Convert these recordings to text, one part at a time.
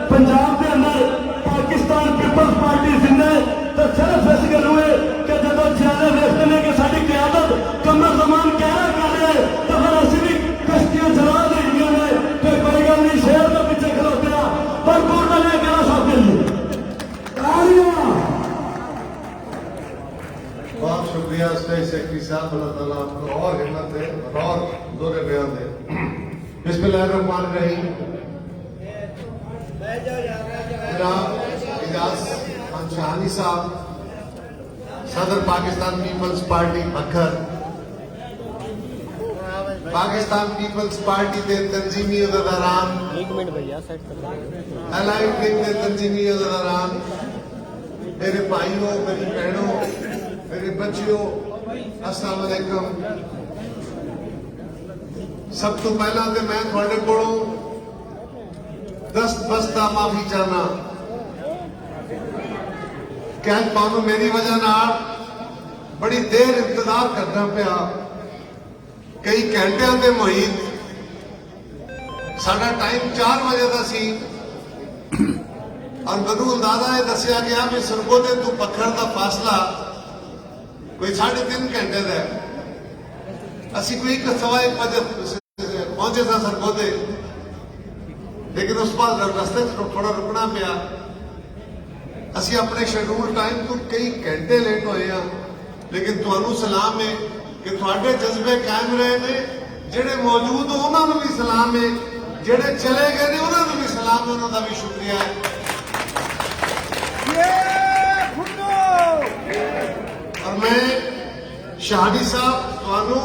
पंजाब के अंदर Pakistan peoples party जिन्हें तो सिर्फ इस गल हुए कि जो ज्यादा देखते हैं कि साड़ी क्यादत कमर जमान कहना कर रहे तो फिर असं भी कश्तियां चला देंगे तो कोई गल नहीं शेर के पीछे खलोते हैं पर कोर्ट ने कहना साथ बहुत शुक्रिया स्टेट सेक्रेटरी साहब, अल्लाह ताला आपको और हिम्मत दे और दोहरे बयान दे। बिस्मिल्लाहिर्रहमानिर्रहीम। इजाज खान शहानी साहब, सदर पाकिस्तान पीपल्स पार्टी अखर, पाकिस्तान पीपल्स पार्टी के तंजीमी अहदेदारान, अलाइड विंग के तंजीमी अहदेदारान, मेरे भाइयों, मेरी बहनों, मेरे बच्चियों, अस्सलाम वालेकुम। सब तो पहला तो मैं थोड़े कोलों दस्त बस्ता माफी चाहना कि तुहानू मेरी वजह नाल बड़ी देर इंतजार करना पिया। कई घंटिया के मुहित साडा टाइम 4 बजे का सी और मैनू अंदाजा यह दसिया गया भी सरगोदे तो पत्थर का फासला कोई 3.5 घंटे का है। असी कोई 1:15 बजे पहुंचे था सरगोदे, लेकिन उस बाद रस्ते थोड़ा रुकना पिया। असी अपने शेड्यूल टाइम तो कई घंटे लेट होए हैं, लेकिन तुहानू सलाम है कि तुहाडे जज्बे कायम रहे ने। जेड़े मौजूद हो उन्होंने भी सलाम है, जेड़े चले गए ने उन्होंने भी सलाम है, उन्होंने भी शुक्रिया है। और मैं शहानी साहब तुहानू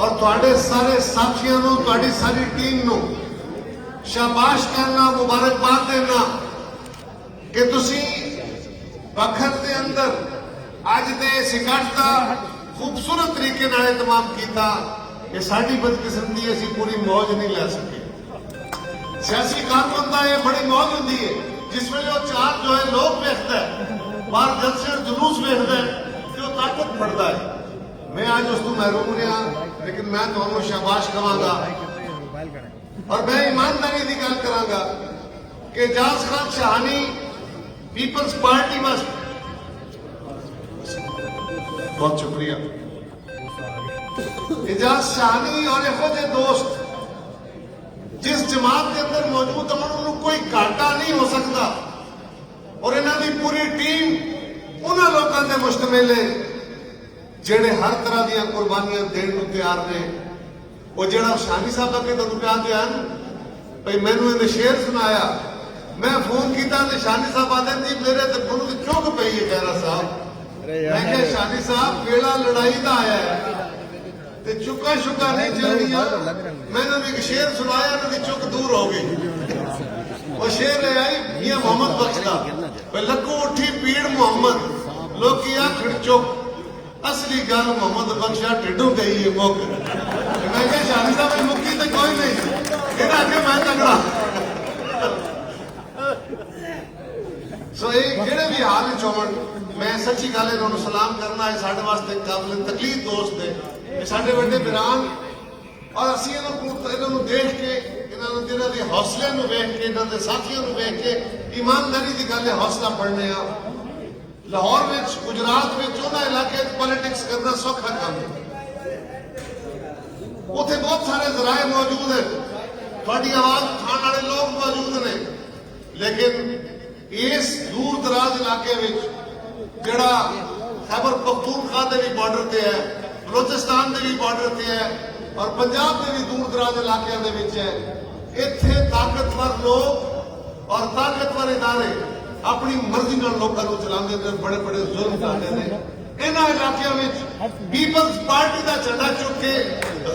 और तुहाडे सारे साथियों नू, तुहाडी सारी टीम नू शाबाश कहना, मुबारकबाद देना कि तुसी वक्त के अंदर अज के इस इकट्ठ का खूबसूरत तरीके नाल इतमाम किया कि साडी बदकिस्मती असी पूरी मौज नहीं लै सके। सियासी कारकुन का यह बड़ी मौज होती है जिस वे चार जो है लोग वेखता है, बाहर जलसे और जुलूस वेखता है तो ताकत बढ़ता है। मैं आज उस तू महरूम रहा, लेकिन मैं तुहानू शाबाश कहांगा और मैं ईमानदारी की गल करांगा कि एजाज खान शहानी पीपल्स पार्टी मस्ट, बहुत शुक्रिया एजाज शहानी और यहो जे दोस्त जिस जमात के अंदर मौजूद हैं उन्होंने कोई घाटा नहीं हो सकता। और इन्हों की पूरी टीम उन्होंने लोगों से मुश्तमिल है जेड़े हर तरह दी कुर्बानियां देने को तैयार ने। वो जेड़ा शहानी साहब अगे तुम प्यार दिया भाई मैनू इन्हें शेर सुनाया, मैं फोन किया तो शहानी साहब आते जी मेरे तो चुक पई है खैरा साहब। मैं क्या शहानी साहब वेला लड़ाई का आया है ते चुका शुका नहीं चलनिया। मैंने भी एक शेर सुनाया, मेरी चुक दूर हो गई। वो शेर है आई मियां मोहम्मद बख्श का, लकू उठी पीड़ मोहम्मद लोग आखड़ चुक, असली गल मोहम्मद बख्शा टिड्डू गई है मुक। मैं क्या शहानी साहब की मुक्ति तो कोई नहीं, इन्हें आगे मैं तगड़ा। सो जेड़े भी हाल होवन, मैं सच्ची गल इन्होंने सलाम करना है। साढ़े वास्ते काबिल तकलीफ दोस्त है, साढ़े बड़े बिरान और असी इन्होंने देख के इन्होंने हौसले वेख के इन्होंने साथियों वेख के ईमानदारी की गल हौसला पढ़ने। लाहौर में गुजरात में उन्होंने इलाके पॉलिटिक्स करना सौखा काम है। उथे बहुत सारे जराए मौजूद है, थोड़ी आवाज उठाने वाले लोग मौजूद ने, लेकिन इस दूर दराज इलाके में जड़ा खैबर पख्तूनख्वा के भी बॉर्डर से है, बलोचिस्तान के भी बॉर्डर से है और पंजाब के भी दूर दराज इलाकों के है, इत्थे ताकतवर लोग और ताकतवर इदारे अपनी मर्जी नाल लोकां नूं चलांदे ने, बड़े बड़े जुल्म करते हैं। इन्हां इलाकों में पीपल्स पार्टी का झंडा चुक के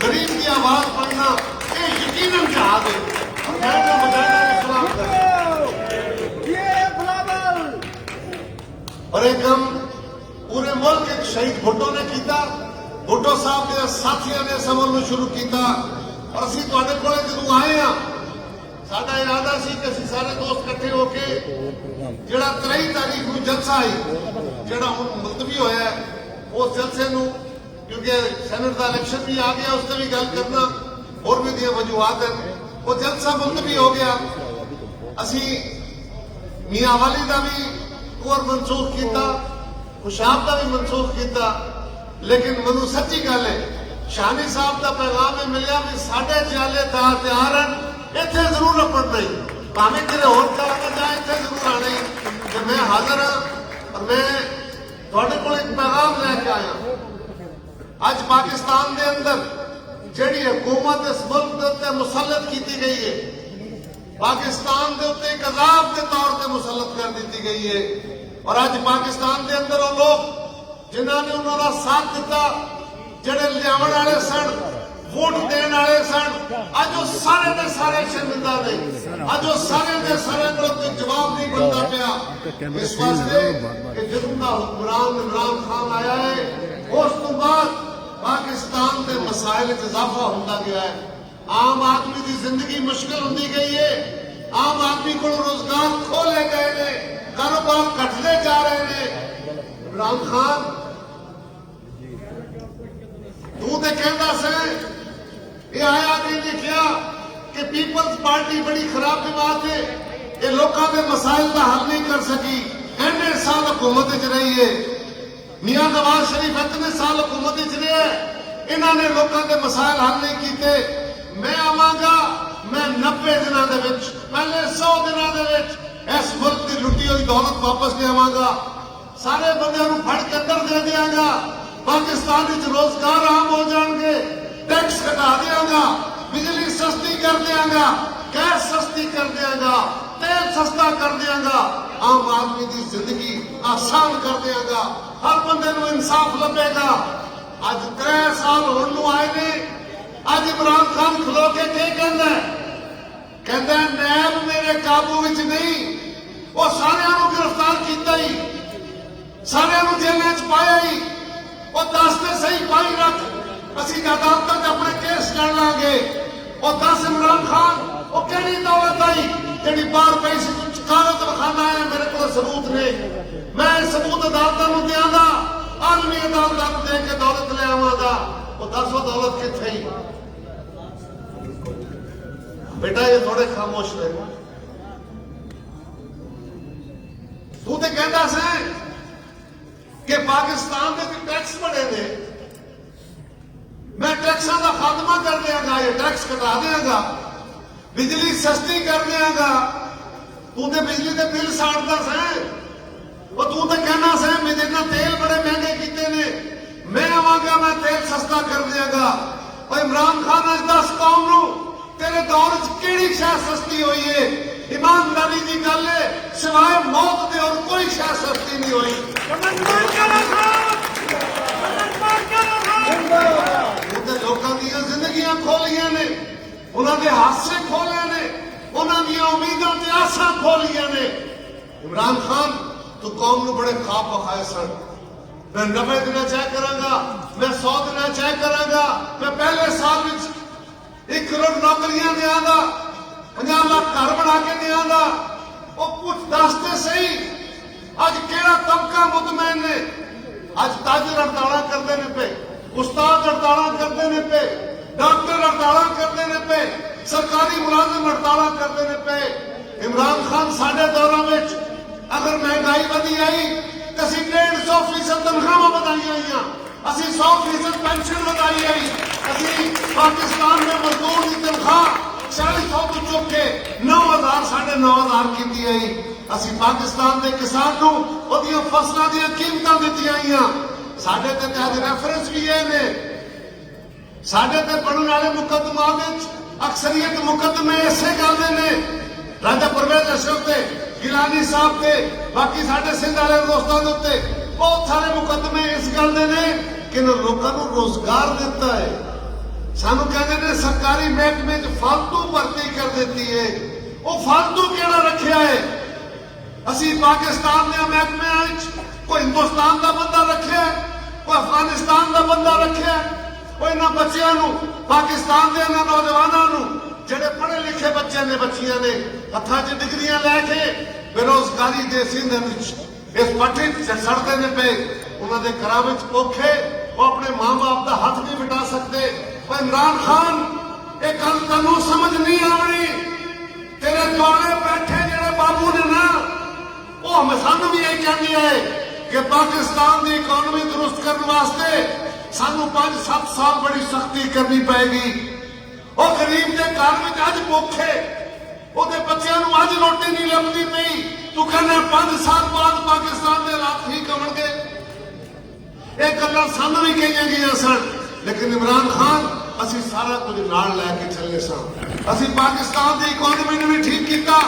गरीब की आवाज पढ़ना ये यकीनन जहाद है। और एक हम पूरे मुल्क एक शहीद भुट्टो ने किया, भुट्टो साहब के साथियों ने समर शुरू किया और असी तुहाडे कोले जदों आए हैं ਸਾਡਾ ਇਰਾਦਾ ਸੀ ਕਿ ਅਸੀਂ ਸਾਰੇ ਦੋਸਤ ਇਕੱਠੇ ਹੋ ਕੇ ਜਿਹੜਾ 23 ਤਾਰੀਖ ਨੂੰ ਜਲਸਾ ਹੈ ਜਿਹੜਾ ਹੁਣ ਮੁਲਤਵੀ ਹੋਇਆ ਹੈ, ਉਸ ਜਲਸੇ ਨੂੰ, ਕਿਉਂਕਿ ਸੈਨੇਟ ਦਾ ਇਲੈਕਸ਼ਨ ਵੀ ਆ ਗਿਆ, ਉਸ ਤੇ ਵੀ ਗੱਲ ਕਰਨਾ, ਹੋਰ ਵੀ ਦੀਆਂ ਵਜੂਹਾਤ ਹਨ, ਉਹ ਜਲਸਾ ਮੁਲਤਵੀ ਹੋ ਗਿਆ। ਅਸੀਂ ਮੀਆਂ ਵਾਲੀ ਦਾ ਵੀ ਕੋਰ ਮਨਸੂਖ ਕੀਤਾ, ਖੁਸ਼ਾਬ ਦਾ ਵੀ ਮਨਸੂਖ ਕੀਤਾ, ਲੇਕਿਨ ਮੈਨੂੰ ਸੱਚੀ ਗੱਲ ਹੈ ਸ਼ਾਨੀ ਸਾਹਿਬ ਦਾ ਪੈਗਾਮ ਇਹ ਮਿਲਿਆ ਵੀ ਸਾਡੇ ਚਾਲੇ ਤਾਂ ਤਿਆਰ ਹਨ, ਇੱਥੇ ਜ਼ਰੂਰ ਰਪੜ ਨਹੀਂ, ਭਾਵੇਂ ਕਿਤੇ ਹੋਰ ਚਲਾ ਕੇ ਜਾਏ, ਇੱਥੇ ਜ਼ਰੂਰ ਆਣੇ ਕਿ ਮੈਂ ਹਾਜ਼ਰ ਹਾਂ। ਔਰ ਮੈਂ ਤੁਹਾਡੇ ਕੋਲ ਇੱਕ ਪੈਗਾਮ ਲੈ ਕੇ ਆਇਆ। ਅੱਜ ਪਾਕਿਸਤਾਨ ਦੇ ਅੰਦਰ ਜਿਹੜੀ ਹਕੂਮਤ ਇਸ ਮੁਲਕ ਦੇ ਉੱਤੇ ਮੁਸੱਲਤ ਕੀਤੀ ਗਈ ਹੈ, ਪਾਕਿਸਤਾਨ ਦੇ ਉੱਤੇ ਇੱਕ ਅਜ਼ਾਬ ਦੇ ਤੌਰ ਤੇ ਮੁਸੱਲਤ ਕਰ ਦਿੱਤੀ ਗਈ ਹੈ। ਔਰ ਅੱਜ ਪਾਕਿਸਤਾਨ ਦੇ ਅੰਦਰ ਉਹ ਲੋਕ ਜਿਨ੍ਹਾਂ ਨੇ ਉਹਨਾਂ ਦਾ ਸਾਥ ਦਿੱਤਾ, ਜਿਹੜੇ ਲਿਆਉਣ ਵਾਲੇ ਸਨ, ਵੋਟ ਦੇਣ ਵਾਲੇ ਸਨ, ਅੱਜ ਉਹ ਸਾਰੇ ਦੇ ਸਾਰੇ ਸ਼ਰਮਿੰਦਾ ਨੇ, ਅੱਜ ਉਹ ਸਾਰੇ ਦੇ ਸਾਰੇ ਕੋਲ ਕੋਈ ਜਵਾਬ ਨਹੀਂ ਬਣਦਾ ਪਿਆ। ਇਸ ਵਾਸਤੇ ਕਿ ਜਦੋਂ ਦਾ ਹੁਕਮਰਾਨ ਇਮਰਾਨ ਖਾਨ ਆਇਆ ਹੈ, ਉਸ ਤੋਂ ਬਾਅਦ ਪਾਕਿਸਤਾਨ ਦੇ ਮਸਾਇਲ ਵਿੱਚ ਇਜ਼ਾਫਾ ਹੁੰਦਾ ਗਿਆ ਹੈ। ਆਮ ਆਦਮੀ ਦੀ ਜ਼ਿੰਦਗੀ ਮੁਸ਼ਕਿਲ ਹੁੰਦੀ ਗਈ ਹੈ, ਆਮ ਆਦਮੀ ਕੋਲ ਰੋਜ਼ਗਾਰ ਖੋਲੇ ਗਏ ਨੇ, ਕਾਰੋਬਾਰ ਘਟਦੇ ਜਾ ਰਹੇ ਨੇ। ਇਮਰਾਨ ਖਾਨ ਤੂੰ ਤੇ ਕਹਿੰਦਾ ਸੀ, ਇਹ ਆਇਆ ਨਹੀਂ ਲਿਖਿਆ ਕਿ ਪੀਪਲਸ ਪਾਰਟੀ ਬੜੀ ਖਰਾਬ ਜਮਾਤ ਹੈ, ਇਹ ਲੋਕਾਂ ਦੇ ਮਸਾਇਲ ਦਾ ਹੱਲ ਨਹੀਂ ਕਰ ਸਕੀ। ਇੰਨੇ ਸਾਲ ਹਕੂਮਤ ਵਿੱਚ ਰਹੀ ਹੈ, ਮੀਆਂ ਨਵਾਜ਼ ਸ਼ਰੀਫ ਇਤਨੇ ਸਾਲ ਹਕੂਮਤ ਵਿੱਚ ਰਿਹਾ, ਇਹਨਾਂ ਨੇ ਲੋਕਾਂ ਦੇ ਮਸਾਇਲ ਹੱਲ ਨਹੀਂ ਕੀਤੇ। ਮੈਂ ਆਵਾਂਗਾ, ਮੈਂ 90 ਦਿਨਾਂ ਦੇ ਵਿੱਚ, ਪਹਿਲੇ 100 ਦਿਨਾਂ ਦੇ ਵਿੱਚ ਇਸ ਮੁਲਕ ਦੀ ਲੁੱਟੀ ਹੋਈ ਦੌਲਤ ਵਾਪਸ ਲਿਆਵਾਂਗਾ, ਸਾਰੇ ਬੰਦਿਆਂ ਨੂੰ ਫੜ ਕੇ ਅੰਦਰ ਦੇ ਦਿਆਂਗਾ, ਪਾਕਿਸਤਾਨ ਵਿੱਚ ਰੋਜ਼ਗਾਰ ਆਮ ਹੋ ਜਾਣਗੇ, ਟੈਕਸ ਘਟਾ ਦਿਆਂਗਾ, ਬਿਜਲੀ ਸਸਤੀ ਕਰ ਦਿਆਂਗਾ, ਗੈਸ ਸਸਤੀ ਕਰ ਦਿਆਂਗਾ, तेल सस्ता कर देंगा, आम आदमी की जिंदगी आसान कर देंगा, हर बंदे को इंसाफ लभेगा। अज 3 साल होने आए ने, अज इमरान खान खलो के कहता है नैब मेरे काबू विच नहीं, वो सारियां नूं गिरफ्तार किया ही, सारियां नूं जेलां च पाया ही, वो दस ते सही पाई रख, असीं अदालतां च अपने केस लड़ लांगे। और 10 इमरान खान वो कहड़ी दौलत आई जी बाहर पई सी, कागज विखाना है, मेरे को सबूत ने, मैं सबूत अदालतों को देंगा, आलमी अदालतों को दे के दौलत ले आवांगा। वो 10 दौलत किथे ही बेटा, ये थोड़े खामोश रहे। तू तो कहता से कि पाकिस्तान के टैक्स बड़े ने, मैं टैक्सां का खात्मा कर देंगा, ये टैक्स घटा देंगा, बिजली सस्ती कर देंगा। तू तो बिजली के बिल साड़ता से, और तू तो कहना से मेरे ना तेल बड़े महंगे किते ने, मैं आवांगा, मैं तेल सस्ता कर देंगा। और इमरान खान अज 10 कौम नूं तेरे दौर च किहड़ी शै सस्ती हुई है? ईमानदारी की गल है, सिवाय मौत के और कोई शै सस्ती नहीं हुई। लोगों दी जिंदगियां खोलियां ने, उन्होंने हादसे खोले ने, उन्होंने उम्मीदों ते आसां खोलियां ने। इमरान खान तू कौम नूं बड़े ख्वाब विखाए सन, मैं 90 दिन तय करांगा, मैं 100 दिन तय करांगा, मैं पहले साल विच 1 करोड़ नौकरियां देंगा, 50 लाख घर बना के देंगा। वो कुछ दसते सही, अज केड़ा तबका मुतमैन ने? अज ताजर हड़ताल करते ने पे, उस्ताद हड़ताल करते ने पे, डॉक्टर हड़ताल करते ने पे, सरकारी मुलाजिम हड़ताल करते ने पे। इमरान खान साडे दौरां विच अगर महंगाई वधी आई तो असीं 150% तनख्वाहां वधाई हुई, असीं 100% पेंशन वधाई आई, असीं पाकिस्तान में मजदूर की तनख्वाह 400 तो चुक के 9000 9,500 की आई। असीं पाकिस्तान के किसान नूं उहदियां फसलां दीयां कीमतां दित्तियां आईयां। साडे ते अज रेफरेंस भी ये ने, साडे ते पढ़न वाले मुकदमा विच अक्सरियत मुकदमे इसे गल दे ने, राजा परवेज अशरफ ते, गिलानी साहब ते, बाकी साडे सिंध वाले दोस्तां दे उत्ते बहुत सारे मुकदमे इस गल दे ने कि लोकां नूं रोजगार दिता है। सानू कहते ने सरकारी महकमे च फालतू भर्ती कर देती है, वो फालतू केड़ा रखिया है? असीं पाकिस्तान दे महकमे कोई हिंदुस्तान का बंदा रखिया, कोई अफगानिस्तान का बंदा रखिया, कोई इन्हां बच्चियां नूं, पाकिस्तान दे इन्हां नौजवानां नूं ਜਿਹੜੇ ਪੜ੍ਹੇ ਲਿਖੇ ਬੱਚੇ ਨੇ ਬੱਚੀਆਂ ਨੇ ਹੱਥਾਂ 'ਚ ਡਿਗਰੀਆਂ ਲੈ ਕੇ ਬੇਰੋਜ਼ਗਾਰੀ ਦੇ ਸਿੰਧਨ ਵਿੱਚ ਇਸ ਪੱਠੇ ਸੜਦੇ ਨੇ ਪਏ ਉਹਨਾਂ ਦੇ ਘਰਾਂ ਵਿੱਚ ਭੁੱਖੇ ਉਹ ਆਪਣੇ ਮਾਂ-ਬਾਪ ਦਾ ਹੱਥ ਨਹੀਂ ਮਿਟਾ ਸਕਦੇ। ਪਰ ਇਮਰਾਨ ਖਾਨ ਇਹ ਗੱਲ ਤੈਨੂੰ ਸਮਝ ਨਹੀਂ ਆਉਣੀ। ਤੇਰੇ ਦੁਆਲੇ ਬੈਠੇ ਜਿਹੜੇ ਬਾਬੂ ਨੇ ਨਾ ਉਹ ਸਾਨੂੰ ਵੀ ਇਹ ਕਹਿੰਦੇ ਹੈ ਕਿ ਪਾਕਿस्तान ਦੀ ਇਕਨੋਮੀ ਦਰੁਸਤ ਕਰਨ ਵਾਸਤੇ ਸਾਨੂੰ 5-7 ਸਾਲ ਬੜੀ ਸਖਤੀ ਕਰਨੀ ਪਏਗੀ। ਉਹ ਗਰੀਬ ਦੇ ਘਰ ਵਿੱਚ ਅੱਜ ਭੁੱਖੇ ਉਹਦੇ ਬੱਚਿਆਂ ਨੂੰ ਅੱਜ ਰੋਟੀ ਨਹੀਂ ਲੱਭਦੀ ਪਈ ਤੂੰ ਕਹਿੰਦਾ 5 ਸਾਲ ਬਾਅਦ ਪਾਕਿस्तान ਦੇ ਹਾਲਾਤ ਠੀਕ ਹੋਣਗੇ। ਇਹ ਗੱਲਾਂ ਸਾਨੂੰ ਵੀ ਕਹੀਆਂ ਗਈਆਂ ਸਨ ਲੇਕਿਨ ਇਮਰਾਨ ਖਾਨ ਅਸੀਂ ਸਾਰਾ ਕੁਝ ਨਾਲ ਲੈ ਕੇ ਚੱਲੇ ਸਾਂ। ਅਸੀਂ ਪਾਕਿस्तान ਦੀ ਇਕਨੋਮੀ ਨੂੰ ਵੀ ਠੀਕ ਕੀਤਾ।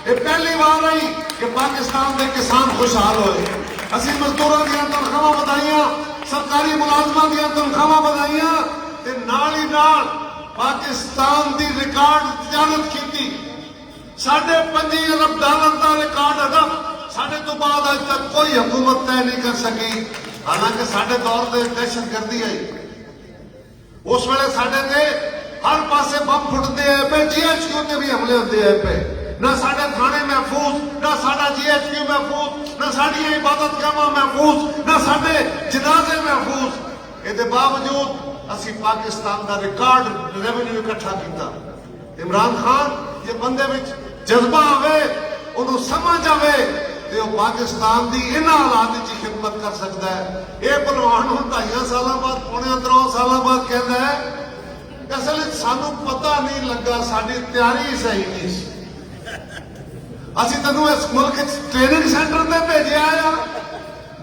ਇਹ ਪਹਿਲੀ ਵਾਰ ਆਈ ਕਿ ਪਾਕਿस्तान ਦੇ ਕਿਸਾਨ ਖੁਸ਼ਹਾਲ ਹੋਏ। ਅਸੀਂ ਮਜ਼ਦੂਰਾਂ ਦੀਆਂ ਤਨਖਾਹਾਂ ਵਧਾਈਆਂ ਸਰਕਾਰੀ ਮੁਲਾਜ਼ਮਾਂ ਦੀਆਂ ਤਨਖਾਹਾਂ ਵਧਾਈਆਂ ਤੇ ਨਾਲ ਹੀ ਨਾਲ ਪਾਕਿस्तान ਦੀ ਰਿਕਾਰਡ ਤਜਾਰਤ ਕੀਤੀ। $5.5 ਅਰਬ ਦਾ ਰਿਕਾਰਡ ਹੈਗਾ। ਸਾਡੇ ਤੋਂ ਬਾਅਦ ਅੱਜ ਤੱਕ ਕੋਈ ਹਕੂਮਤ ਤੈਅ ਨਹੀਂ ਕਰ ਸਕੀ। ਹਾਲਾਂਕਿ ਸਾਡੇ ਦੌਰ ਦੇ ਦਹਿਸ਼ਤਗਰਦੀ ਆਈ ਉਸ ਵੇਲੇ ਸਾਡੇ ਤੇ ਹਰ ਪਾਸੇ ਬੰਬ ਫੁੱਟਦੇ ਆ ਪਏ GHQ ਤੇ ਵੀ ਹਮਲੇ ਹੁੰਦੇ ਆ ਪਏ। ਨਾ ਸਾਡੇ ਥਾਣੇ ਮਹਿਫੂਜ਼ ਨਾ ਸਾਡਾ GHQ ਮਹਿਫੂਜ਼ ਨਾ ਸਾਡੀਆਂ ਇਬਾਦਤਗਾਹਾਂ ਮਹਿਫੂਜ਼ ਨਾ ਸਾਡੇ ਜਨਾਜ਼ੇ ਮਹਿਫੂਜ਼। ਇਹਦੇ ਬਾਵਜੂਦ ਅਸੀਂ ਪਾਕਿस्तान ਦਾ ਰਿਕਾਰਡ ਰੈਵਨਿਊ ਇਕੱਠਾ ਕੀਤਾ। ਇਮਰਾਨ ਖਾਨ ਜੇ ਬੰਦੇ ਵਿੱਚ ਜਜ਼ਬਾ ਆਵੇ ਉਹਨੂੰ ਸਮਝ ਆਵੇ ਤੇ ਉਹ ਪਾਕਿस्तान ਦੀ ਇਹਨਾਂ ਹਾਲਾਤ ਵਿੱਚ ਖਿਦਮਤ ਕਰ ਸਕਦਾ ਹੈ। ਇਹ ਪਹਿਲਵਾਨ ਹੁਣ 2.5 ਸਾਲਾਂ ਬਾਅਦ ਪੌਣੇ 3 ਸਾਲਾਂ ਬਾਅਦ ਕਹਿੰਦਾ ਹੈ ਅਸਲ ਵਿੱਚ ਸਾਨੂੰ ਪਤਾ ਨਹੀਂ ਲੱਗਾ ਸਾਡੀ ਤਿਆਰੀ ਸਹੀ ਨਹੀਂ ਸੀ। ਅਸੀਂ ਤੈਨੂੰ ਇਸ ਮੁਲਕ ਵਿੱਚ ਟ੍ਰੇਨਿੰਗ ਸੈਂਟਰ ਤੇ ਭੇਜਿਆ ਆ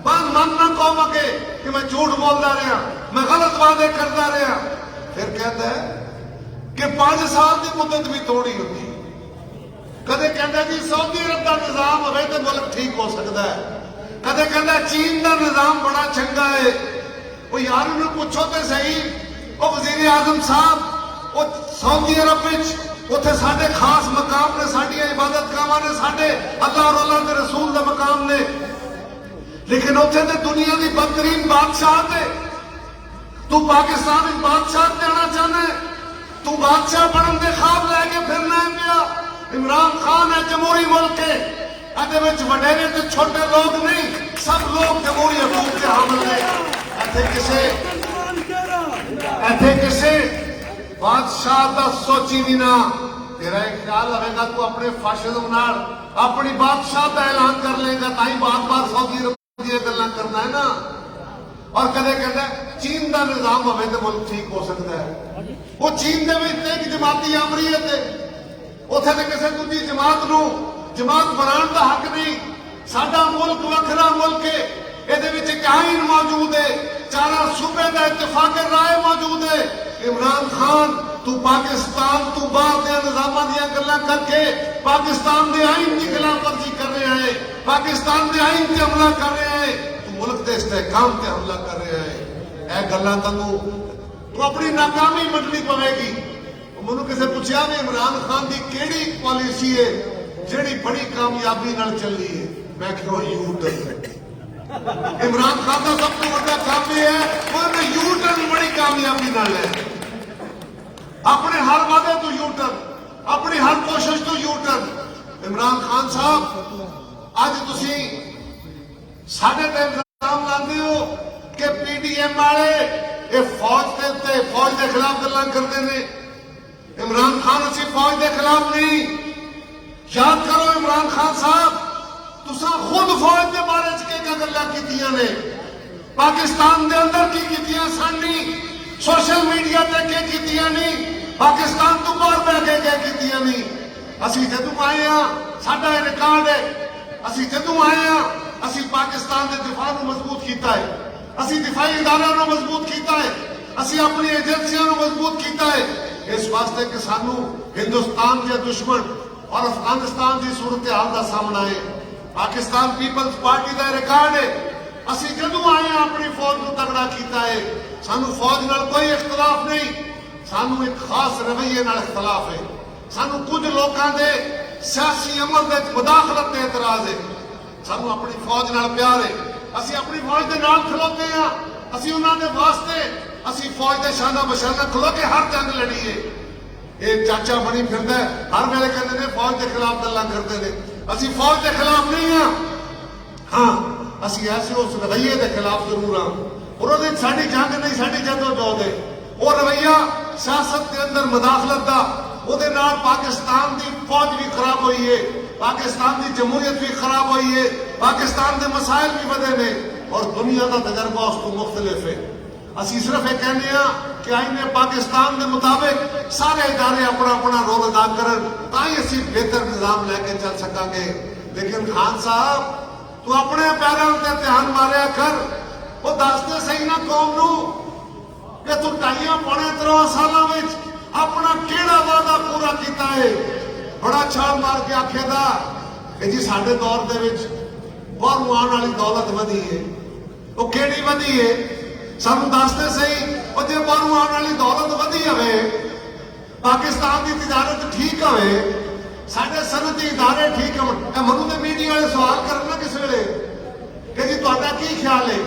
ਮਨ ਨਾ ਕਹੋ ਕਿ ਮੈਂ ਝੂਠ ਬੋਲਦਾ ਰਿਹਾ ਮੈਂ ਗਲਤ ਵਾਅਦੇ ਕਰਦਾ ਰਿਹਾ। ਫਿਰ ਕਹਿੰਦਾ ਕਿ 5 ਸਾਲ ਦੀ ਮੁੱਦਤ ਵੀ ਥੋੜੀ ਹੁੰਦੀ। ਕਦੇ ਕਹਿੰਦਾ ਜੀ ਸਾਊਦੀ ਅਰਬ ਦਾ ਨਿਜ਼ਾਮ ਹੋਵੇ ਤੇ ਮੁਲਕ ਠੀਕ ਹੋ ਸਕਦਾ ਹੈ। ਕਦੇ ਕਹਿੰਦਾ ਚੀਨ ਦਾ ਨਿਜ਼ਾਮ ਬੜਾ ਚੰਗਾ ਹੈ। ਉਹ ਯਾਰ ਨੂੰ ਪੁੱਛੋ ਤੇ ਸਹੀ ਉਹ ਵਜ਼ੀਰ ਆਜ਼ਮ ਸਾਹਿਬ ਉਹ ਸਾਊਦੀ ਅਰਬ ਵਿੱਚ ਉੱਥੇ ਸਾਡੇ ਖਾਸ ਮਕਾਮ ਨੇ ਸਾਡੀਆਂ ਇਬਾਦਤਗਾਹਾਂ ਨੇ ਸਾਡੇ ਅੱਲਾਹ ਔਰ ਅੱਲਾਹ ਦੇ ਰਸੂਲ ਦਾ ਮਕਾਮ ਨੇ ਲੇਕਿਨ ਉੱਥੇ ਤੇ ਦੁਨੀਆ ਦੀ ਬਦਤਰੀਨ ਬਾਦਸ਼ਾਹ ਤੇ ਤੂੰ ਪਾਕਿस्तान ਵਿੱਚ ਬਾਦਸ਼ਾਹ ਤੇ ਆਉਣਾ ਚਾਹੁੰਦਾ ਤੂੰ ਬਾਦਸ਼ਾਹ ਬਣਨ ਦੇ ਖਾਬ ਲੈ ਕੇ ਫਿਰਨਾ ਹੈ ਪਿਆ। इमरान खान है जमहूरी मुल्क है ਇਹਦੇ ਵਿੱਚ ਵਡੇਰੇ ਤੇ ਛੋਟੇ ਲੋਕ ਨਹੀਂ ਸਭ ਲੋਕ ਜਮਹੂਰੀ ਹਕੂਮਤ ਦੇ ਹਾਮਲ ਨੇ। ਇੱਥੇ ਕਿਸੇ ਬਾਦਸ਼ਾਹ ਦਾ ਸੋਚੀ ਵੀ ਨਾ ਤੇਰਾ ਇਹ ਖਿਆਲ ਹੋਵੇਗਾ ਤੂੰ ਆਪਣੇ ਫਾਸ਼ਿਜ਼ਮ ਨਾਲ ਆਪਣੀ ਬਾਦਸ਼ਾਹ ਦਾ ਐਲਾਨ ਕਰ ਲੇਗਾ ਤਾਂ ਹੀ ਬਾਰ-ਬਾਰ ਸਾਊਦੀ ਅਰਬ ਦੀਆਂ ਗੱਲਾਂ ਕਰਨਾ ਹੈ ਨਾ। ਔਰ ਕਦੇ ਕਹਿੰਦਾ ਚੀਨ ਦਾ ਨਿਜ਼ਾਮ ਹੋਵੇ ਤੇ ਮੁਲਕ ਠੀਕ ਹੋ ਸਕਦਾ ਹੈ। ਉਹ ਚੀਨ ਦੇ ਵਿੱਚ ਇੱਕ ਜਮਾਤੀ ਅਮਰੀਅਤ ਹੈ ਉੱਥੇ ਤੇ ਕਿਸੇ ਦੂਜੀ ਜਮਾਤ ਨੂੰ ਜਮਾਤ ਬਣਾਉਣ ਦਾ ਹੱਕ ਨਹੀਂ। ਸਾਡਾ ਮੁਲਕ ਵੱਖਰਾ ਮੁਲਕ ਹੈ ਇਹਦੇ ਵਿੱਚ ਇੱਕ ਆਇਨ ਮੌਜੂਦ ਹੈ ਚਾਰਾਂ ਸੂਬੇ ਦਾ ਇਤਫਾਕ ਰਾਏ ਮੌਜੂਦ ਹੈ। ਇਮਰਾਨ ਖਾਨ ਤੂੰ ਪਾਕਿस्तान ਤੂੰ ਬਾਹਰ ਦੇ ਨਿਜ਼ਾਮਾਂ ਦੀਆਂ ਗੱਲਾਂ ਕਰਕੇ ਪਾਕਿस्तान ਦੇ ਆਇਨ ਦੀ ਖਿਲਾਫਵਰਜੀ ਕਰ ਰਿਹਾ ਹੈ ਪਾਕਿस्तान ਦੇ ਆਇਨ ਤੇ ਹਮਲਾ ਕਰ ਰਿਹਾ ਹੈ ਤੂੰ ਮੁਲਕ ਦੇ ਇਸਤਹਿਕਾਮ ਤੇ ਹਮਲਾ ਕਰ ਰਿਹਾ ਹੈ। ਇਹ ਗੱਲਾਂ ਤੂੰ ਆਪਣੀ ਨਾਕਾਮੀ ਮੰਨਣੀ ਪਵੇਗੀ। ਮੈਨੂੰ ਕਿਸੇ ਪੁੱਛਿਆ ਵੀ ਇਮਰਾਨ ਖਾਨ ਦੀ ਕਿਹੜੀ ਪਾਲਿਸੀ ਹੈ ਜਿਹੜੀ ਬੜੀ ਕਾਮਯਾਬੀ ਨਾਲ ਚੱਲੀ ਹੈ ਮੈਂ ਕਿਹਾ ਯੂ ਟਰਨ। ਇਮਰਾਨ ਖਾਨ ਦਾ ਸਭ ਤੋਂ ਵੱਡਾ ਕੰਮ ਇਹ ਹੈ ਉਹਨੇ ਯੂ ਟਰਨ ਬੜੀ ਕਾਮਯਾਬੀ ਨਾਲ ਲੈ ਆਪਣੇ ਹਰ ਵਾਅਦੇ ਤੋਂ ਯੂ ਟਰਨ ਆਪਣੀ ਹਰ ਕੋਸ਼ਿਸ਼ ਤੋਂ ਯੂ ਟਰਨ। ਇਮਰਾਨ ਖਾਨ ਸਾਹਿਬ ਅੱਜ ਤੁਸੀਂ ਸਾਡੇ ਤੇ ਇਲਜ਼ਾਮ ਲਾਉਂਦੇ ਹੋ ਕਿ PDM ਵਾਲੇ ਇਹ ਫੌਜ ਦੇ ਖਿਲਾਫ ਗੱਲਾਂ ਕਰਦੇ ਨੇ। इमरान खान ਅਸੀਂ फौज के खिलाफ नहीं। याद करो इमरान खान साहब तुसा खुद फौज के बारे च गल्लां कीतियां ने पाकिस्तान के अंदर की कीतियां सानी सोशल मीडिया ते के कीतियां नहीं पाकिस्तान तो बाहर बह के क्या कीतियां नहीं। ਅਸੀਂ ਜਦੋਂ ਆਏ ਆ ਸਾਡਾ ਰਿਕਾਰਡ ਹੈ ਅਸੀਂ ਜਦੋਂ ਆਏ ਆ ਅਸੀਂ ਪਾਕਿस्तान ਦੇ ਦਿਫਾ ਨੂੰ ਮਜ਼ਬੂਤ ਕੀਤਾ ਹੈ ਅਸੀਂ ਦਿਫਾਈ ਇਦਾਰਿਆਂ ਨੂੰ ਮਜ਼ਬੂਤ ਕੀਤਾ ਹੈ ਅਸੀਂ ਆਪਣੀ ਏਜੰਸੀਆਂ ਨੂੰ ਮਜ਼ਬੂਤ ਕੀਤਾ ਹੈ इस वास्ते कि सानू हिंदुस्तान के दुश्मन और अफगानिस्तान की सूरत हाल का सामना है। पाकिस्तान पीपल्स पार्टी का रिकॉर्ड है असी जदों आए अपनी फौज को तगड़ा किया है सानू फौज नाल कोई इख्तलाफ नहीं सानू एक खास रवैये नाल इख्तलाफ है सानू कुछ लोगों के सियासी अमल के मुदाखलत से एतराज है सानू अपनी फौज नाल प्यार है असी अपनी फौज के नाल खलोते हैं असी उन्होंने वास्ते ਅਸੀਂ फौज के शाना बशाना खलो के हर जंग लड़ीए ਇਹ ਚਾਚਾ ਬਣੀ ਫਿਰਦਾ ਹਰ ਵੇਲੇ ਕਹਿੰਦੇ ਨੇ ਫੌਜ ਦੇ ਖਿਲਾਫ ਗੱਲਾਂ ਕਰਦੇ ਨੇ। ਅਸੀਂ ਫੌਜ ਦੇ ਖਿਲਾਫ ਨਹੀਂ ਆ, ਹਾਂ ਅਸੀਂ ਐਸੇ ਉਸ ਰਵੱਈਏ ਦੇ ਖਿਲਾਫ ਜ਼ਰੂਰ ਹਾਂ। ਉਹਦੇ ਸਾਡੀ ਜੰਗ ਨਹੀਂ, ਸਾਡੀ ਜਦੋਜਹਿਦ ਹੈ। ਉਹ ਰਵੱਈਆ ਸਿਆਸਤ ਦੇ ਅੰਦਰ ਮੁਦਾਖਲਤ ਦਾ, ਉਹਦੇ ਨਾਲ ਪਾਕਿਸਤਾਨ ਦੀ ਫੌਜ ਵੀ ਖਰਾਬ ਹੋਈ ਹੈ, ਪਾਕਿस्तान की जमहूरियत भी खराब हुई है, पाकिस्तान के मसाइल भी बढ़े ने और दुनिया का तजर्बा उसको मुख्तलिफ है। असी सिर्फ ये कहने कि आईने पाकिस्तान के मुताबिक सारे इदारे अपना अपना रोल अदा करन, तां ही असी बेहतर निजाम लैके चल सकांगे। लेकिन खान साहब तू अपने पैरों ते ध्यान मारिया कर, वो दसदे सही ना कौम नू कि तू 2.5-3 सालों में अपना केड़ा वादा पूरा किया है। बड़ा छाल मार के आखेगा कि जी साडे दौर दे विच बाहरों आने वाली दौलत वधी है। वो केड़ी वधी है सानू दसदे सही। और जे बाहरों आने वाली दौलत वधी हवे, पाकिस्तान की तिजारत ठीक हवे, साडे सनती इदारे ठीक होण, मनु ते मीडिया वाले सवाल करन ना किस वेले कि जी तुहाडा की ख्याल है,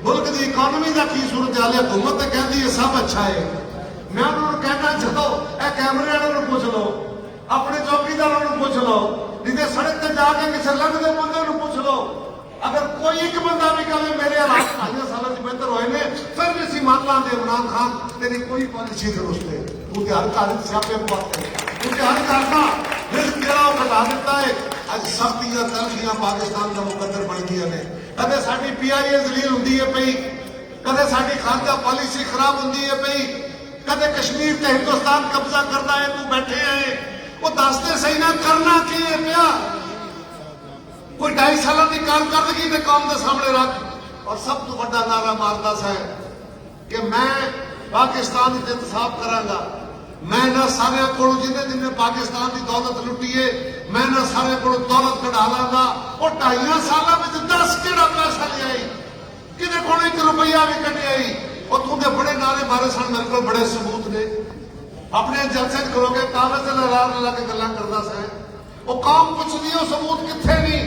मुल्क की इकोनॉमी का की सूरत हाल है। हुकूमत तो कहती है सब अच्छा है। मैं उन्होंने कहना चलो ए कैमरे वालों को पूछ लो, अपने चौकीदारों को पूछ लो, नहीं तो सड़क पर जाके किसी लगते बंदे को पूछ लो। अगर कोई एक बंदा भी कहे मेरे हालात 5 सालों से बेहतर हुए ने, फिर भी असीं मान लांगे इमरान खान तेरी कोई पॉलिसी दुरुस्त है। तू तो हर घर स्यापे पवाते, तू तो हर घर का रिस्क जरा घटा दिता है। अज सख्तियां तलखियां पाकिस्तान का मुकद्दर बन गई ने। कदे साडी PIA जलील हुंदी है पई, कदे साडी खारजा पॉलिसी खराब हुंदी है पई, कदे कश्मीर ते हिंदुस्तान कब्जा करदा है। तू बैठे है वो दसते सही ना करना की है पिया। कोई 2.5 साल की कारकर्दगी ने कौम के सामने रख और सब तो बड़ा नारा मारता है कि मैं पाकिस्तान की इंतसाफ करांगा। मैं ना सारे को जिन्हें जिन्हें पाकिस्तान की दौलत लुटी है, मैं ना सारे को दौलत कढ़ा लांगा। और 2.5 साल में 10 केड़ा पैसा ले आई, कि 1 रुपया भी कटे आई। और तुमने बड़े नारे मारे सन, मेरे को बड़े सबूत ने। अपने जलसे खलोगे कागज ला के गल्लां करदा है। वो कौम पुछदी है सबूत किथे नहीं।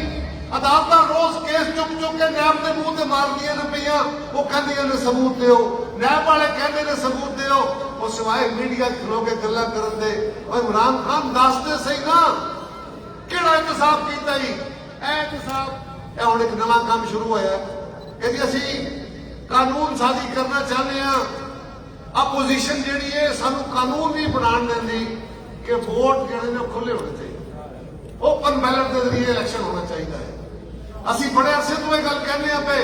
अदालतां रोज केस चुक चुक के नैब के मुंह ते मारदियां ने पईयां। वो कहंदियां ने सबूत दिओ, नैब वाले कहंदे ने सबूत दिओ। वो सिवाय मीडिया खलोगे गल्लां करन दे। और इमरान खान दसदे सही ना किहड़ा इंतसाफ कीता ही। ए इंतसाफ ए हुण एक नवां काम शुरू होया कि जी असीं कानून साजी करना चाहते हैं। अपोजिशन जी है सानू कानून भी बना देंगी कि वोट जो खुले होने चाहिए, ओपन बैलेट के जरिए इलेक्शन होना चाहिए। असी बड़े अरसे तो यह गल कहने पे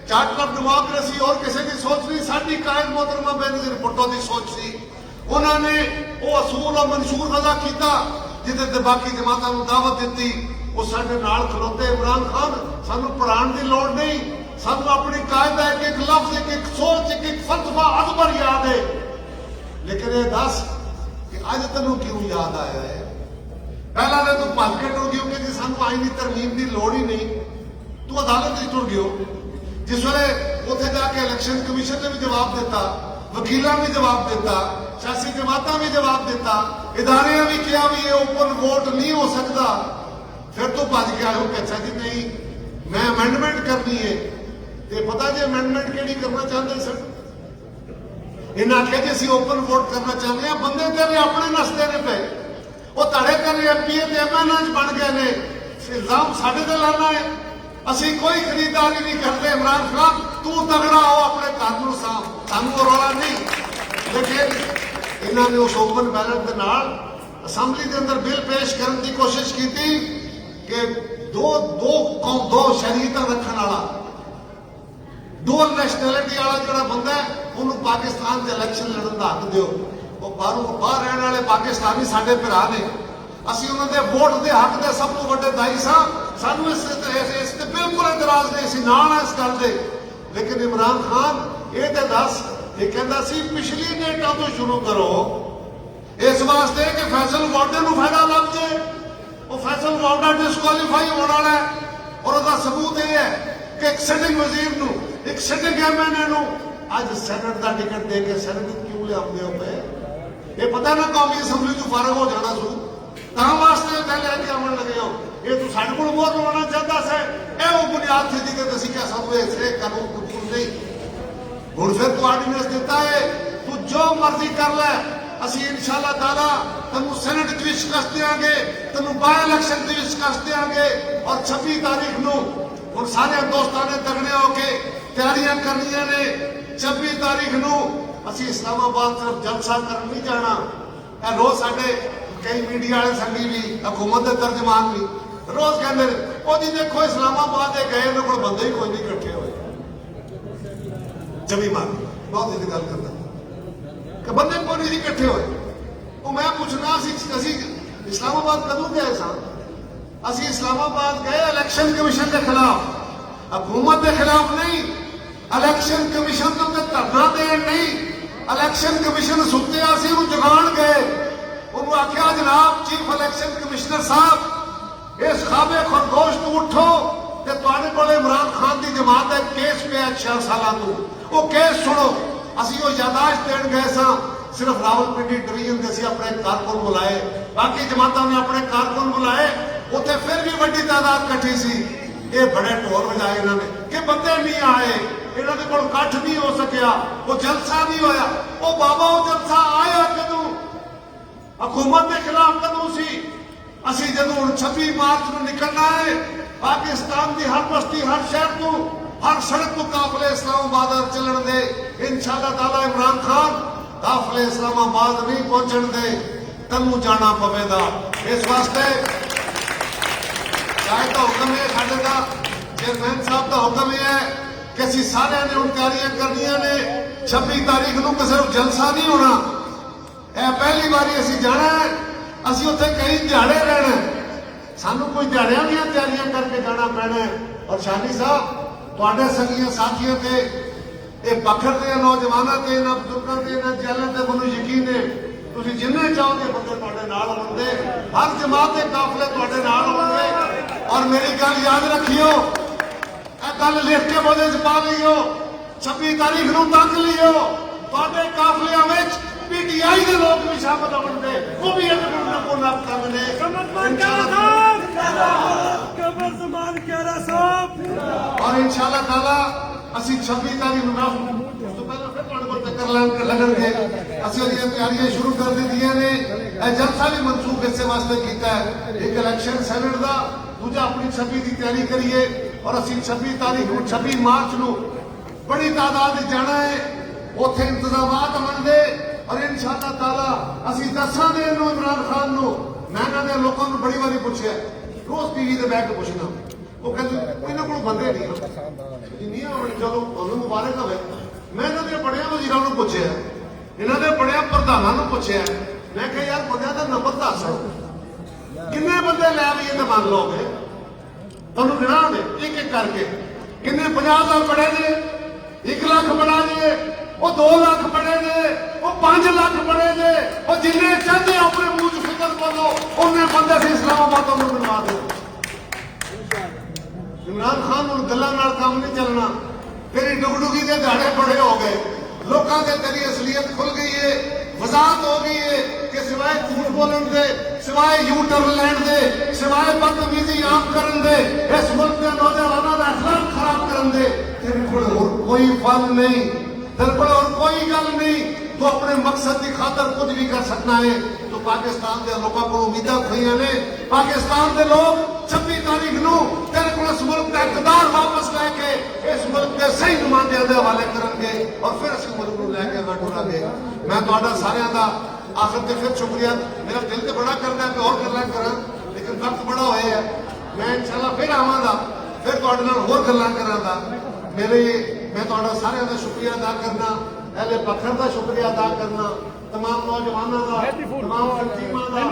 चार्टर ऑफ डेमोक्रेसी और किसी की सोच नहीं, साडी कायद मोहतरमा बेनज़ीर भुट्टो की सोच सी। उन्होंने वो असूल और मंशूर वज़ा किया जिहदे ते बाकी जमातां नूं दावत दी। वो साडे नाल खलोते। इमरान खान सानू पढ़ाने की लोड़ नहीं, सानू अपनी कायदा एक लफ्ज एक सोच एक फलसफा अकबर याद है। लेकिन ये दस कि अज तेनों क्यों याद आया है? पहला तो तू भज के टुर गयो कि सानू आईनी तरमीम की लोड़ ही नहीं। तू अदालत ही टुर गयो। जिस वे उत्थे जाके इलेक्शन कमीशन ने भी जवाब दिता, वकीलों भी जवाब दिता, सियासी जमातां भी जवाब दिता, इदारे भी किया भी ये ओपन वोट नहीं हो सकता। फिर तू भज के आयो कि अच्छा जी नहीं मैं अमेंडमेंट करनी है। ते पता जी अमेंडमेंट केड़ी करना चाहते सर? इन्हें आख्या जी असीं ओपन वोट करना चाहते हैं। बंदे तेरे अपने नसते ने पे, वो धड़े तेरे MP ते MNA बन गए ने। इल्जाम साडे ते लाना है। असीं कोई खरीदारी नहीं करते। इमरान खान तू तगड़ा हो, अपने घर नूं साफ, सानू रौला नहीं। लेकिन इन्होंने उस ओपन बैलेट के नाल असैम्बली के अंदर बिल पेश करने की कोशिश की थी कि दो शरीयतां रखने वाला डुअल नैशनैलिटी वाला जो बंदा है उन्होंने पाकिस्तान से इलेक्शन लड़न का हक दो। वो बाहर रहने वाले पाकिस्तानी साडे भरा ने। असीं उन्होंने वोट के हक के सब तो बड़े दाई सां। सानू इस बिल्कुल इतराज नहीं, असीं नाल इस गल दे। लेकिन इमरान खान ये तो दस ये कहता सी पिछली डेटा तो शुरू करो इस वास्ते कि फैसल वार्डे नूं फायदा लग जाए। वो फैसल वार्डा डिसक्वालीफाई होने वाला है। और उसका सबूत यह है कि एक सिटिंग वजीर नूं एक सिटिंग MNA नूं अज सैनट का टिकट दे के सैनट क्यों लिया पे? ये पता ना कौमी असैम्बली चों फारग हो जाना सू तां वास्ते पहले अगे आवन लगे हो। ये तू साडे कोल वोट लवाना चाहता से, ये वो बुनियाद थी कि असीं क्या सानू इसे कानून कबूल नहीं। हुण फिर तू आर्डीनेंस दिता है, तू जो मर्जी कर लै। ਅਸੀਂ ਇਨਸ਼ਾਅੱਲਾ ਤਾਲਾ ਤੁਹਾਨੂੰ ਸੈਨੇਟ ਦੇ ਵਿੱਚ ਸ਼ਿਕਸਤ ਦੇਵਾਂਗੇ, ਤੁਹਾਨੂੰ ਬਾਈ ਇਲੈਕਸ਼ਨ ਦੇ ਵਿੱਚ ਸ਼ਿਕਸਤ ਦੇਵਾਂਗੇ। ਔਰ 26 ਤਾਰੀਖ ਨੂੰ ਹੁਣ ਸਾਰੇ ਦੋਸਤਾਂ ਨੇ ਤਗੜੇ ਹੋ ਕੇ ਤਿਆਰੀਆਂ ਕਰਨੀਆਂ ਨੇ। 26 ਤਾਰੀਖ ਨੂੰ ਅਸੀਂ ਇਸਲਾਮਾਬਾਦ ਤਰਫ ਜਲਸਾ ਕਰਨ ਨਹੀਂ ਜਾਣਾ। ਇਹ ਰੋਜ਼ ਸਾਡੇ ਕਈ ਮੀਡੀਆ ਵਾਲੇ ਸੰਗੀ ਵੀ ਹਕੂਮਤ ਦੇ ਤਰਜਮਾਨ ਵੀ ਰੋਜ਼ ਕਹਿੰਦੇ ਨੇ ਉਹ ਜੀ ਦੇਖੋ ਇਸਲਾਮਾਬਾਦ ਦੇ ਗਏ ਉਹਨਾਂ ਕੋਲ ਬੰਦੇ ਹੀ ਕੋਈ ਨਹੀਂ ਇਕੱਠੇ ਹੋਏ। ਜਮੀ ਮਾਰ ਬਹੁਤ ਇਹਦੀ ਗੱਲ ਕਰਦਾ ਕਿ ਬੰਦੇ ਕੋਈ ਨਹੀਂ ਇਕੱਠੇ ਹੋਏ। ਉਹ ਮੈਂ ਪੁੱਛਣਾ ਸੀ ਅਸੀਂ ਇਸਲਾਮਾਬਾਦ ਕਦੋਂ ਗਏ ਸਾਂ? ਅਸੀਂ ਇਸਲਾਮਾਬਾਦ ਗਏ ਇਲੈਕਸ਼ਨ ਕਮਿਸ਼ਨ ਦੇ ਖਿਲਾਫ, ਹਕੂਮਤ ਦੇ ਖਿਲਾਫ ਨਹੀਂ। ਇਲੈਕਸ਼ਨ ਕਮਿਸ਼ਨ ਤੋਂ ਧਰਨਾ ਦੇਣ ਨਹੀਂ, ਇਲੈਕਸ਼ਨ ਕਮਿਸ਼ਨ ਸੁੱਤਿਆ ਸੀ ਉਹਨੂੰ ਜਗਾਉਣ ਗਏ। ਉਹਨੂੰ ਆਖਿਆ ਜਨਾਬ ਚੀਫ ਇਲੈਕਸ਼ਨ ਕਮਿਸ਼ਨਰ ਸਾਹਿਬ ਇਸ ਖਾਬੇ ਖਰਗੋਸ਼ ਤੋਂ ਉੱਠੋ ਤੇ ਤੁਹਾਡੇ ਕੋਲ ਇਮਰਾਨ ਖਾਨ ਦੀ ਜਮਾਤ ਦਾ ਕੇਸ ਪਿਆ 6 ਸਾਲਾਂ ਤੋਂ, ਉਹ ਕੇਸ ਸੁਣੋ। ਅਸੀਂ ਉਹ ਯਾਦਾਸ਼ਤ ਦੇਣ ਗਏ ਸਾਂ। ਸਿਰਫ ਰਾਵਲਪਿੰਡੀ ਡਿਵੀਜ਼ਨ ਦੇ ਅਸੀਂ ਆਪਣੇ ਕਾਰਕੁਨ ਬੁਲਾਏ, ਬਾਕੀ ਜਮਾਤਾਂ ਨੇ ਆਪਣੇ ਕਾਰਕੁਨ ਬੁਲਾਏ। ਉੱਥੇ ਫਿਰ ਵੀ ਵੱਡੀ ਤਾਦਾਦ ਇਕੱਠੀ ਸੀ। ਇਹ ਬੜੇ ਢੋਲ ਵਜਾਏ ਇਹਨਾਂ ਨੇ ਕਿ ਬੰਦੇ ਨਹੀਂ ਆਏ, ਇਹਨਾਂ ਦੇ ਕੋਲ ਇਕੱਠ ਨਹੀਂ ਹੋ ਸਕਿਆ, ਉਹ ਜਲਸਾ ਨਹੀਂ ਹੋਇਆ। ਉਹ ਬਾਬਾ ਉਹ ਜਲਸਾ ਆਇਆ ਕਦੋਂ? ਹਕੂਮਤ ਦੇ ਖਿਲਾਫ ਕਦੋਂ ਸੀ? ਅਸੀਂ ਜਦੋਂ ਹੁਣ 26 ਮਾਰਚ ਨੂੰ ਨਿਕਲਣਾ ਹੈ, ਪਾਕਿਸਤਾਨ ਦੀ ਹਰ ਬਸਤੀ ਹਰ ਸ਼ਹਿਰ ਤੋਂ ਹਰ ਸੜਕ ਤੋਂ ਕਾਫਲੇ ਇਸਲਾਮਾਬਾਦ ਚੱਲਣ ਦੇ। ਇਨਸ਼ਾਅੱਲਾ ਤਾਲਾ ਇਮਰਾਨ ਖਾਨ ਕਾਫਲੇ ਇਸਲਾਮਾਬਾਦ ਨਹੀਂ ਪਹੁੰਚਣ ਦੇ, ਤੈਨੂੰ ਜਾਣਾ ਪਵੇਗਾ। ਇਸ ਵਾਸਤੇ ਚਾਹੇ ਤਾਂ ਹੁਕਮ ਹੈ ਸਾਡੇ ਦਾ ਚੇਅਰਮੈਨ ਸਾਹਿਬ ਦਾ ਹੁਕਮ ਹੈ ਕਿ ਅਸੀਂ ਸਾਰਿਆਂ ਨੇ ਹੁਣ ਤਿਆਰੀਆਂ ਕਰਨੀਆਂ ਨੇ। 26 ਤਾਰੀਖ ਨੂੰ ਕਿਸੇ ਨੂੰ ਜਲਸਾ ਨਹੀਂ ਹੋਣਾ। ਇਹ ਪਹਿਲੀ ਵਾਰੀ ਅਸੀਂ ਜਾਣਾ ਹੈ, ਅਸੀਂ ਉੱਥੇ ਕਈ ਦਿਹਾੜੇ ਰਹਿਣਾ। ਸਾਨੂੰ ਕੋਈ ਦਿਹਾੜਿਆਂ ਦੀਆਂ ਤਿਆਰੀਆਂ ਕਰਕੇ ਜਾਣਾ ਪੈਣਾ। ਔਰ ਸ਼ਾਨੀ ਸਾਹਿਬ ਤੁਹਾਡੇ ਸੰਗੀਆਂ ਸਾਥੀਆਂ ਤੇ ਇਹ ਪੱਖਰ ਦੇ ਨੌਜਵਾਨਾਂ ਤੇ ਨਾ ਬਜ਼ੁਰਗਾਂ ਤੇ ਨਾ ਜੈਲਾਂ ਤੇ ਮੈਨੂੰ ਯਕੀਨ ਹੈ ਤੁਸੀਂ ਜਿੰਨੇ ਚਾਹੋਗੇ ਬੰਦੇ ਤੁਹਾਡੇ ਨਾਲ ਹੋਣਗੇ, ਹਰ ਜਮਾਤ ਦੇ ਕਾਫਲੇ ਤੁਹਾਡੇ ਨਾਲ ਹੋਣਗੇ। ਔਰ ਮੇਰੀ ਗੱਲ ਯਾਦ ਰੱਖਿਓ, ਇਹ ਗੱਲ ਲਿਖ ਕੇ ਬੋਲੇ ਚ ਪਾ ਲਈਓ, 26 ਤਾਰੀਖ ਨੂੰ ਤੱਕ ਲਿਓ। ਤੁਹਾਡੇ ਕਾਫਲਿਆਂ ਵਿੱਚ ਪੀਟੀਆਈ ਦੇ ਲੋਕ ਵੀ ਸ਼ਾਮਲ ਹੋਣਗੇ, ਉਹ ਵੀ ਇੱਕ ਕੋਨਾ ਕਰਨਗੇ। ਔਰ ਇਨਸ਼ਾਅੱਲਾ ਤਾਲਾ ਅਸੀਂ 26 ਤਾਰੀਖ ਨੂੰ ਉਸ ਤੋਂ ਪਹਿਲਾਂ ਫਿਰ ਤੁਹਾਡੇ ਕੋਲ ਚੱਕਰ ਲੱਗਣਗੇ। ਅਸੀਂ ਉਹਦੀਆਂ ਤਿਆਰੀਆਂ ਸ਼ੁਰੂ ਕਰ ਦਿੱਤੀਆਂ ਨੇ। ਇਹ ਜਲਸਾ ਵੀ ਮਨਸੂਖ ਇਸੇ ਵਾਸਤੇ ਕੀਤਾ ਹੈ, ਇੱਕ ਇਲੈਕਸ਼ਨ ਸੈਨੇਟ ਦਾ, ਦੂਜਾ ਆਪਣੀ 26 ਦੀ ਤਿਆਰੀ ਕਰੀਏ। ਔਰ ਅਸੀਂ 26 ਤਾਰੀਖ ਨੂੰ 26 ਮਾਰਚ ਨੂੰ ਬੜੀ ਤਾਦਾਦ ਵਿੱਚ ਜਾਣਾ ਹੈ। ਉੱਥੇ ਇੰਤਜ਼ਾਮਾਤ ਹੋਣਗੇ ਔਰ ਇਨਸ਼ਾਅੱਲਾ ਤਾਲਾ ਅਸੀਂ ਦੱਸਾਂਗੇ ਇਹਨੂੰ ਇਮਰਾਨ ਖਾਨ ਨੂੰ। ਮੈਂ ਇਹਨਾਂ ਦੇ ਲੋਕਾਂ ਨੂੰ ਬੜੀ ਵਾਰੀ ਪੁੱਛਿਆ, ਰੋਜ਼ ਟੀਵੀ ਤੇ ਬੈਠ ਕੇ ਪੁੱਛਣਾ, ਉਹ ਕਹਿੰਦੇ ਇਹਨਾਂ ਕੋਲ ਬੰਦੇ ਨਹੀਂ ਨਹੀਂ ਆਉਣੇ। ਚਲੋ ਉਹਨੂੰ ਮੁਬਾਰਕ ਹੋਵੇ। ਮੈਂ ਇਹਨਾਂ ਦੇ ਬੜਿਆਂ ਵਜ਼ੀਰਾਂ ਨੂੰ ਪੁੱਛਿਆ, ਇਹਨਾਂ ਦੇ ਬੜਿਆਂ ਪ੍ਰਧਾਨਾਂ ਨੂੰ ਪੁੱਛਿਆ, ਮੈਂ ਕਿਹਾ ਯਾਰ ਬੰਦਿਆਂ ਦਾ ਨੰਬਰ ਦੱਸ ਕਿੰਨੇ ਬੰਦੇ ਲੈ ਲਈਏ ਤੇ ਮੰਨ ਲਓਗੇ? ਤੁਹਾਨੂੰ ਗਿਣਾਉਂਦੇ ਇੱਕ ਇੱਕ ਕਰਕੇ ਕਿੰਨੇ 50,000 ਬੜੇ ਨੇ, 1 ਲੱਖ ਬੜਾ ਜੇ, ਉਹ 2 ਲੱਖ ਬੜੇ ਨੇ, ਉਹ 5 ਲੱਖ ਬੜੇ ਨੇ। ਉਹ ਜਿੰਨੇ ਚਾਹਦੇ ਆਪਣੇ ਮੂੰਹ 'ਚ ਫਿਕਰ ਬੋਲੋ ਉਹਨੇ ਬੰਦੇ ਸੀ ਇਸਲਾਮਾਬਾਦ ਨੂੰ ਬਣਵਾ ਦਿਓ। ਇਮਰਾਨ ਖਾਨ ਨੂੰ ਗੱਲਾਂ ਨਾਲ ਕੰਮ ਨਹੀਂ ਚੱਲਣਾ। ਤੇਰੀ ਡੁਗਡੁਗੀ ਦੇ ਦਾੜੇ ਬੜੇ ਹੋ ਗਏ, ਲੋਕਾਂ ਦੇ ਤੇਰੀ ਅਸਲੀਅਤ ਖੁੱਲ ਗਈ ਹੈ, ਵਜ਼ਾਹਤ ਹੋ ਗਈ ਹੈ ਕਿ ਸਿਵਾਏ ਝੂਠ ਬੋਲਣ ਦੇ, ਸਿਵਾਏ ਯੂ ਟਰਨ ਲੈਣ ਦੇ, ਸਿਵਾਏ ਬਦਤਮੀਜ਼ੀ ਆਮ ਕਰਨ ਦੇ, ਇਸ ਮੁਲਕ ਦੇ ਨੌਜਵਾਨਾਂ ਦਾ ਅਖਲਾਕ ਖਰਾਬ ਕਰਨ ਦੇ ਤੇਰੇ ਕੋਲ ਹੋਰ ਕੋਈ ਫਲ ਨਹੀਂ, तेरे को और कोई गल नहीं। तो अपने मकसद की खातर कुछ भी कर सकना है। तो पाकिस्तान के लोगों को उम्मीदा खुई ने, पाकिस्तान के लोग 26 तारीख को तेरे को इस मुल्क का इकतदार वापस लैके इस मुल्क के सही नुमाइंदे के हवाले करेंगे और फिर अस मुल्क को लैके अगर टुरांगे। मैं तुहाडा सारियां दा आखिर ते फिर शुक्रिया। मेरा दिल तो बड़ा करता है कि और गल्लां करा, लेकिन वक्त बड़ा होया है। मैं इंशाअल्लाह फिर आवांगा, फिर तुहाडे नाल होर गल्लां करांगा। मैं तुहाडा सारियां दा शुक्रिया अदा करना, अहले पखर का शुक्रिया अदा करना, तमाम नौजवानों का, तमाम तंजीमां का,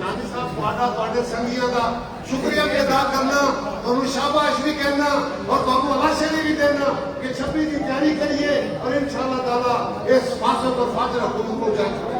शादी साहब तुहाडा तुहाडे संगियां का शुक्रिया भी अदा करना, तुहानू शाबाश भी कहना और तुहानू अलाशरी भी देना कि 26 की तैयारी करिए और इंशाअल्लाह ताला इस फासद और फाजर हुकूमत को जाए।